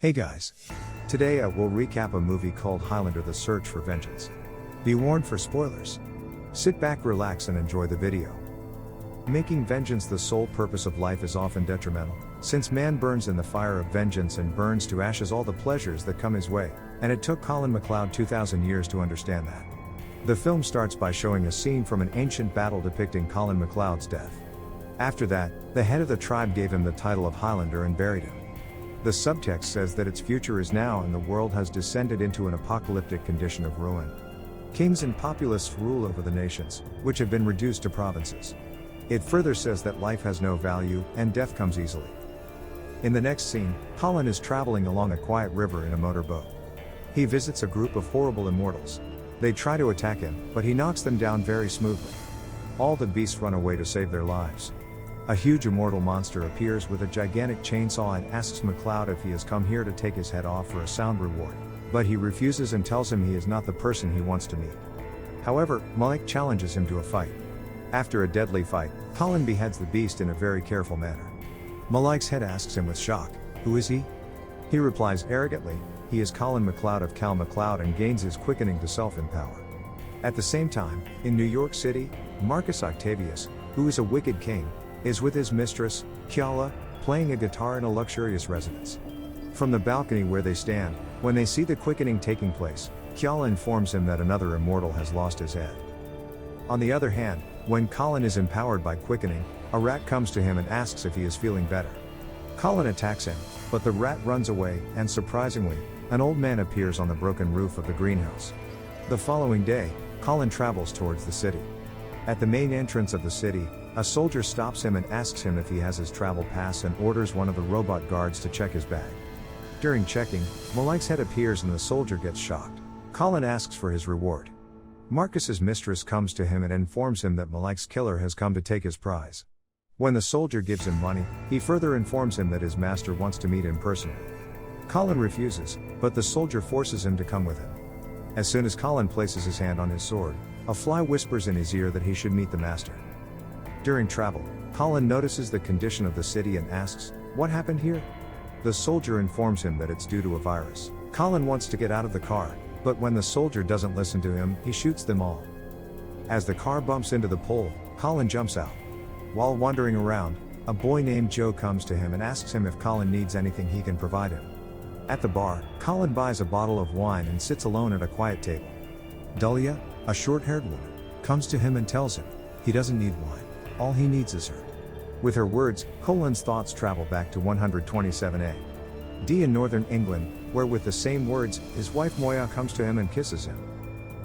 Hey guys! Today I will recap a movie called Highlander: The Search for Vengeance. Be warned for spoilers. Sit back, relax and enjoy the video. Making vengeance the sole purpose of life is often detrimental, since man burns in the fire of vengeance and burns to ashes all the pleasures that come his way, and it took Colin MacLeod 2,000 years to understand that. The film starts by showing a scene from an ancient battle depicting Colin MacLeod's death. After that, the head of the tribe gave him the title of Highlander and buried him. The subtext says that its future is now and the world has descended into an apocalyptic condition of ruin. Kings and populists rule over the nations, which have been reduced to provinces. It further says that life has no value, and death comes easily. In the next scene, Colin is traveling along a quiet river in a motorboat. He visits a group of horrible immortals. They try to attack him, but he knocks them down very smoothly. All the beasts run away to save their lives. A huge immortal monster appears with a gigantic chainsaw and asks MacLeod if he has come here to take his head off for a sound reward, but he refuses and tells him he is not the person he wants to meet. However, Malik challenges him to a fight. After a deadly fight, Colin beheads the beast in a very careful manner. Malik's head asks him with shock, "Who is he?" He replies arrogantly, "He is Colin MacLeod of Cal MacLeod," and gains his quickening to self-empower. At the same time, in New York City, Marcus Octavius, who is a wicked king, is with his mistress, Kiala, playing a guitar in a luxurious residence. From the balcony where they stand, when they see the quickening taking place, Kiala informs him that another immortal has lost his head. On the other hand, when Colin is empowered by quickening, a rat comes to him and asks if he is feeling better. Colin attacks him, but the rat runs away, and surprisingly, an old man appears on the broken roof of the greenhouse. The following day, Colin travels towards the city. At the main entrance of the city, a soldier stops him and asks him if he has his travel pass and orders one of the robot guards to check his bag. During checking, Malik's head appears and the soldier gets shocked. Colin asks for his reward. Marcus's mistress comes to him and informs him that Malik's killer has come to take his prize. When the soldier gives him money, he further informs him that his master wants to meet him personally. Colin refuses, but the soldier forces him to come with him. As soon as Colin places his hand on his sword, a fly whispers in his ear that he should meet the master. During travel, Colin notices the condition of the city and asks, "What happened here?" The soldier informs him that it's due to a virus. Colin wants to get out of the car, but when the soldier doesn't listen to him, he shoots them all. As the car bumps into the pole, Colin jumps out. While wandering around, a boy named Joe comes to him and asks him if Colin needs anything he can provide him. At the bar, Colin buys a bottle of wine and sits alone at a quiet table. Dahlia, a short-haired woman, comes to him and tells him he doesn't need wine. All he needs is her. With her words, Colin's thoughts travel back to 127 AD in northern England, where with the same words, his wife Moya comes to him and kisses him.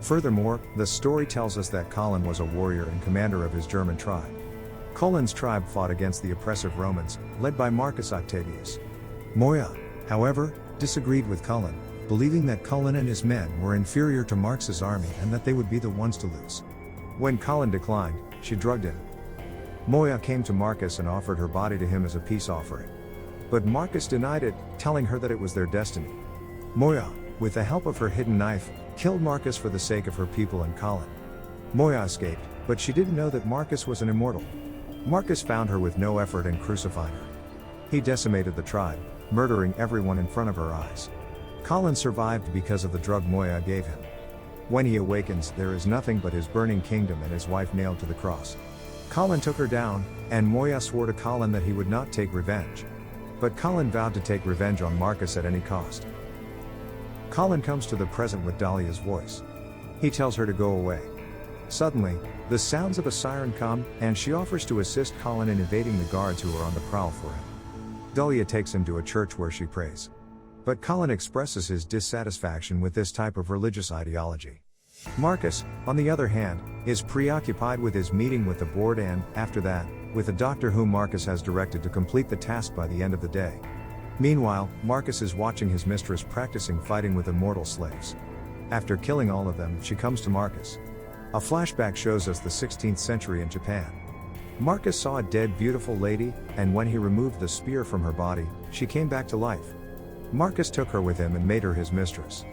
Furthermore, the story tells us that Colin was a warrior and commander of his German tribe. Colin's tribe fought against the oppressive Romans, led by Marcus Octavius. Moya, however, disagreed with Colin, believing that Colin and his men were inferior to Marcus's army and that they would be the ones to lose. When Colin declined, she drugged him. Moya came to Marcus and offered her body to him as a peace offering. But Marcus denied it, telling her that it was their destiny. Moya, with the help of her hidden knife, killed Marcus for the sake of her people and Colin. Moya escaped, but she didn't know that Marcus was an immortal. Marcus found her with no effort and crucified her. He decimated the tribe, murdering everyone in front of her eyes. Colin survived because of the drug Moya gave him. When he awakens, there is nothing but his burning kingdom and his wife nailed to the cross. Colin took her down, and Moya swore to Colin that he would not take revenge. But Colin vowed to take revenge on Marcus at any cost. Colin comes to the present with Dahlia's voice. He tells her to go away. Suddenly, the sounds of a siren come, and she offers to assist Colin in evading the guards who are on the prowl for him. Dahlia takes him to a church where she prays. But Colin expresses his dissatisfaction with this type of religious ideology. Marcus, on the other hand, is preoccupied with his meeting with the board and, after that, with a doctor whom Marcus has directed to complete the task by the end of the day. Meanwhile, Marcus is watching his mistress practicing fighting with immortal slaves. After killing all of them, she comes to Marcus. A flashback shows us the 16th century in Japan. Marcus saw a dead beautiful lady, and when he removed the spear from her body, she came back to life. Marcus took her with him and made her his mistress.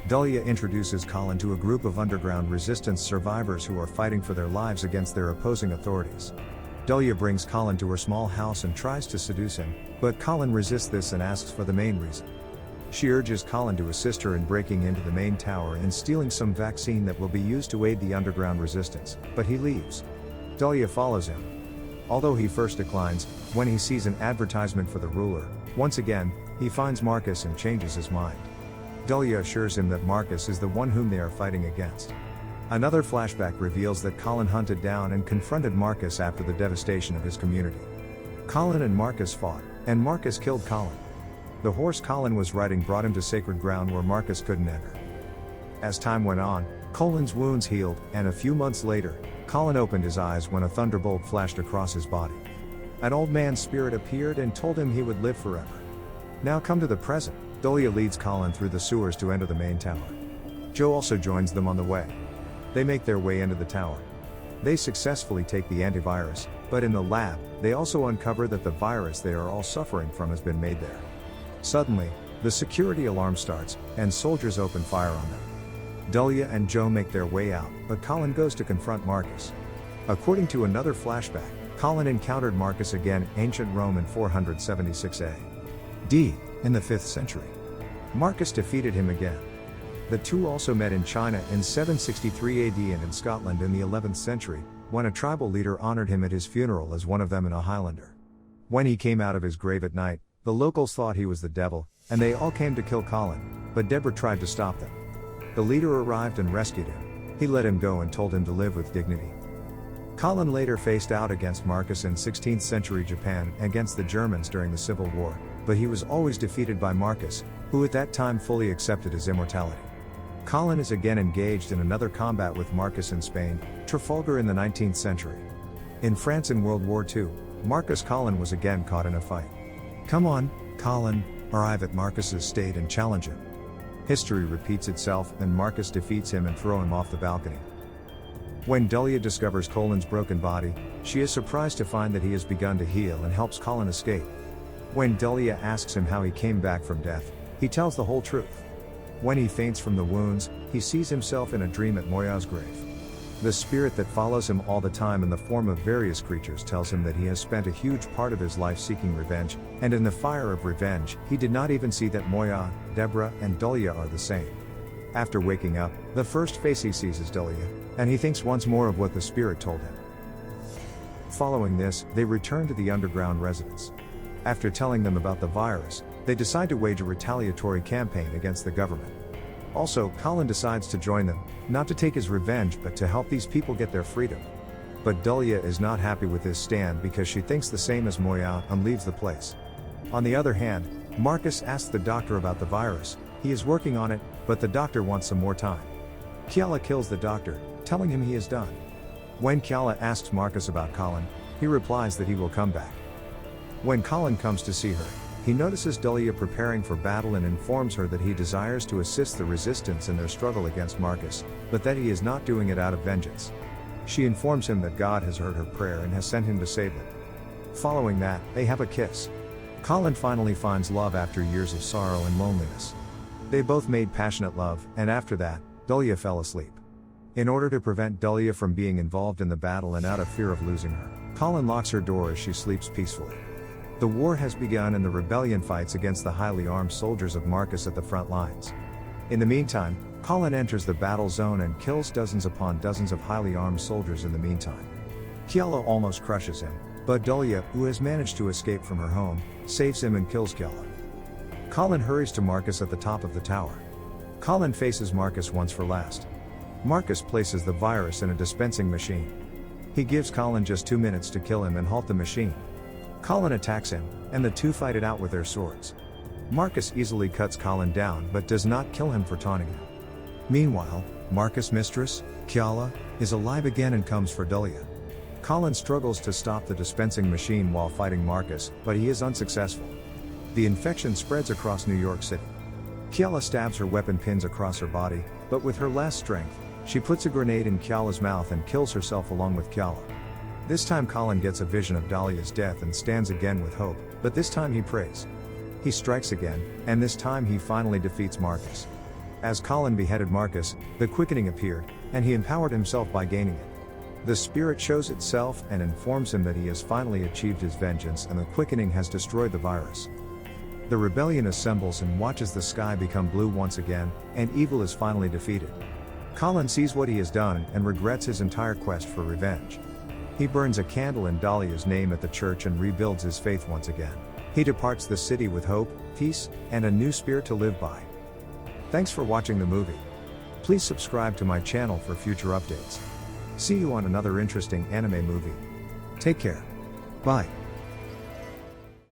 Dahlia introduces Colin to a group of underground resistance survivors who are fighting for their lives against their opposing authorities. Dahlia brings Colin to her small house and tries to seduce him, but Colin resists this and asks for the main reason. She urges Colin to assist her in breaking into the main tower and stealing some vaccine that will be used to aid the underground resistance, but he leaves. Dahlia follows him. Although he first declines, when he sees an advertisement for the ruler, once again, he finds Marcus and changes his mind. Dahlia assures him that Marcus is the one whom they are fighting against. Another flashback reveals that Colin hunted down and confronted Marcus after the devastation of his community. Colin and Marcus fought, and Marcus killed Colin. The horse Colin was riding brought him to sacred ground where Marcus couldn't enter. As time went on, Colin's wounds healed, and a few months later, Colin opened his eyes when a thunderbolt flashed across his body. An old man's spirit appeared and told him he would live forever. Now come to the present, Dahlia leads Colin through the sewers to enter the main tower. Joe also joins them on the way. They make their way into the tower. They successfully take the antivirus, but in the lab, they also uncover that the virus they are all suffering from has been made there. Suddenly, the security alarm starts, and soldiers open fire on them. Dahlia and Joe make their way out, but Colin goes to confront Marcus. According to another flashback, Colin encountered Marcus again in ancient Rome in 476 A.D., in the 5th century. Marcus defeated him again. The two also met in China in 763 AD and in Scotland in the 11th century, when a tribal leader honored him at his funeral as one of them and a Highlander. When he came out of his grave at night, the locals thought he was the devil, and they all came to kill Colin, but Deborah tried to stop them. The leader arrived and rescued him. He let him go and told him to live with dignity. Colin later faced out against Marcus in 16th century Japan against the Germans during the Civil War, but he was always defeated by Marcus, who at that time fully accepted his immortality. Colin is again engaged in another combat with Marcus in Spain, Trafalgar in the 19th century. In France in World War II, Colin was again caught in a fight. Come on, Colin, arrive at Marcus's state and challenge him. History repeats itself and Marcus defeats him and throws him off the balcony. When Dahlia discovers Colin's broken body, she is surprised to find that he has begun to heal and helps Colin escape. When Dahlia asks him how he came back from death, he tells the whole truth. When he faints from the wounds, he sees himself in a dream at Moya's grave. The spirit that follows him all the time in the form of various creatures tells him that he has spent a huge part of his life seeking revenge, and in the fire of revenge, he did not even see that Moya, Deborah, and Dahlia are the same. After waking up, the first face he sees is Dahlia, and he thinks once more of what the spirit told him. Following this, they return to the underground residence. After telling them about the virus, they decide to wage a retaliatory campaign against the government. Also, Colin decides to join them, not to take his revenge but to help these people get their freedom. But Dahlia is not happy with his stand because she thinks the same as Moya and leaves the place. On the other hand, Marcus asks the doctor about the virus. He is working on it, but the doctor wants some more time. Kiala kills the doctor, telling him he is done. When Kiala asks Marcus about Colin, he replies that he will come back. When Colin comes to see her, he notices Dahlia preparing for battle and informs her that he desires to assist the resistance in their struggle against Marcus, but that he is not doing it out of vengeance. She informs him that God has heard her prayer and has sent him to save them. Following that, they have a kiss. Colin finally finds love after years of sorrow and loneliness. They both made passionate love, and after that, Dahlia fell asleep. In order to prevent Dahlia from being involved in the battle and out of fear of losing her, Colin locks her door as she sleeps peacefully. The war has begun and the rebellion fights against the highly armed soldiers of Marcus at the front lines. In the meantime, Colin enters the battle zone and kills dozens upon dozens of highly armed soldiers in the meantime. Kiala almost crushes him, but Dahlia, who has managed to escape from her home, saves him and kills Kiala. Colin hurries to Marcus at the top of the tower. Colin faces Marcus once for last. Marcus places the virus in a dispensing machine. He gives Colin just 2 minutes to kill him and halt the machine. Colin attacks him, and the two fight it out with their swords. Marcus easily cuts Colin down but does not kill him for taunting him. Meanwhile, Marcus' mistress, Kiala, is alive again and comes for Dahlia. Colin struggles to stop the dispensing machine while fighting Marcus, but he is unsuccessful. The infection spreads across New York City. Kiala stabs her weapon pins across her body, but with her last strength, she puts a grenade in Kiala's mouth and kills herself along with Kiala. This time Colin gets a vision of Dahlia's death and stands again with hope, but this time he prays. He strikes again, and this time he finally defeats Marcus. As Colin beheaded Marcus, the quickening appeared, and he empowered himself by gaining it. The spirit shows itself and informs him that he has finally achieved his vengeance and the quickening has destroyed the virus. The rebellion assembles and watches the sky become blue once again, and evil is finally defeated. Colin sees what he has done and regrets his entire quest for revenge. He burns a candle in Dahlia's name at the church and rebuilds his faith once again. He departs the city with hope, peace, and a new spirit to live by. Thanks for watching the movie. Please subscribe to my channel for future updates. See you on another interesting anime movie. Take care. Bye.